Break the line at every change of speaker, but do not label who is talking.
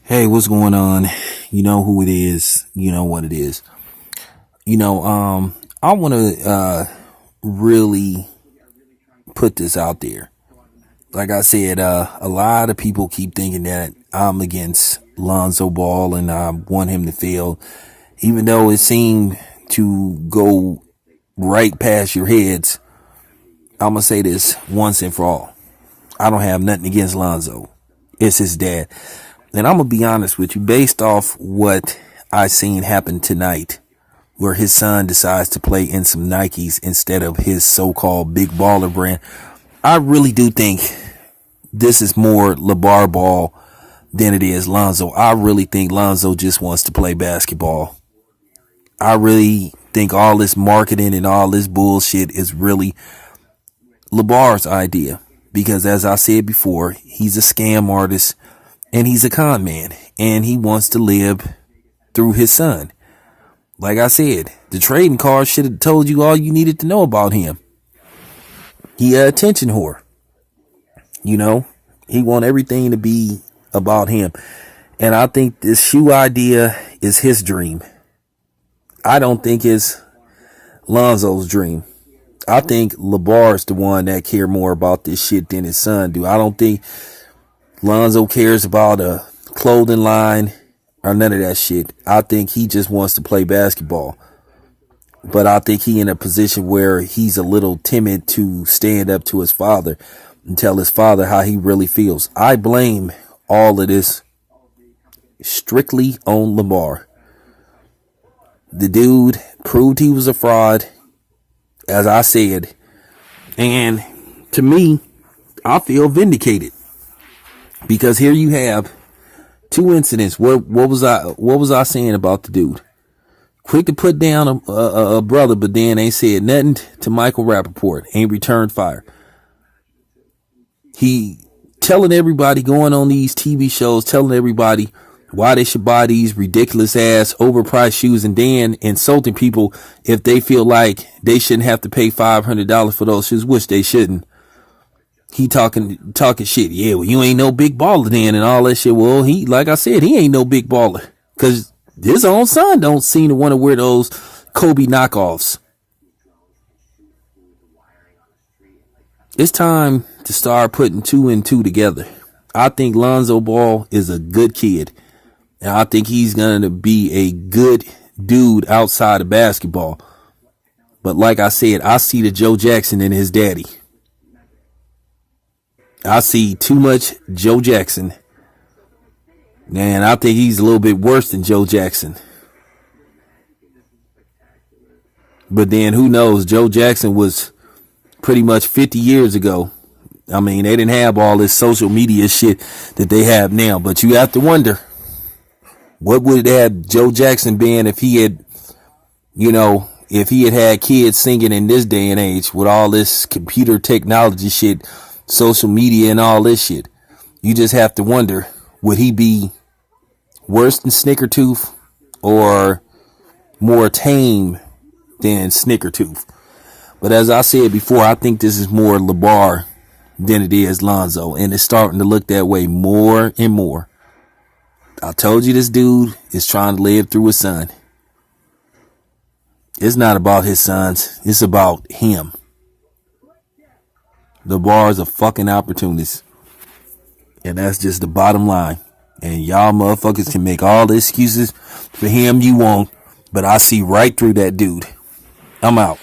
Hey, what's going on? You know who it is. You know what it is. I want to really put this out there. Like I said, a lot of people keep thinking that I'm against Lonzo Ball and I want him to fail, even though it seemed to go right past your heads. I'm gonna say this once and for all. I don't have nothing against Lonzo. It's his dad. And I'm gonna be honest with you, based off what I seen happen tonight, where his son decides to play in some Nikes instead of his so-called big baller brand. I really do think this is more Lavar ball than it is Lonzo. I really think Lonzo just wants to play basketball. I really think all this marketing and all this bullshit is really Lavar's idea. Because as I said before, he's a scam artist and he's a con man and he wants to live through his son. Like I said, the trading card should have told you all you needed to know about him. He a attention whore. He want everything to be about him. And I think this shoe idea is his dream. I don't think it's Lonzo's dream. I think Lavar's the one that care more about this shit than his son do. I don't think Lonzo cares about a clothing line or none of that shit. I think he just wants to play basketball. But I think he in a position where he's a little timid to stand up to his father and tell his father how he really feels. I blame all of this strictly on Lavar. The dude proved he was a fraud, as I said. And to me, I feel vindicated. Because here you have two incidents. What was I saying about the dude? Quick to put down a brother, but then ain't said nothing to Michael Rappaport. Ain't returned fire. He telling everybody, going on these TV shows, telling everybody why they should buy these ridiculous ass overpriced shoes, and then insulting people if they feel like they shouldn't have to pay $500 for those shoes, which they shouldn't. He talking shit. Yeah, well, you ain't no big baller then and all that shit. Well, like I said, he ain't no big baller because his own son don't seem to want to wear those Kobe knockoffs. It's time to start putting two and two together. I think Lonzo Ball is a good kid. And I think he's going to be a good dude outside of basketball. But like I said, I see the Joe Jackson in his daddy. I see too much Joe Jackson. Man, I think he's a little bit worse than Joe Jackson. But then who knows? Joe Jackson was pretty much 50 years ago. I mean, they didn't have all this social media shit that they have now. But you have to wonder, what would it have Joe Jackson been if he had, if he had had kids singing in this day and age with all this computer technology shit, social media and all this shit? You just have to wonder, would he be worse than Snickertooth or more tame than Snickertooth? But as I said before, I think this is more Lavar than it is Lonzo, and it's starting to look that way more and more. I told you this dude is trying to live through his son. It's not about his sons. It's about him. Lavar is a fucking opportunist. And that's just the bottom line. And y'all motherfuckers can make all the excuses for him you want, but I see right through that dude. I'm out.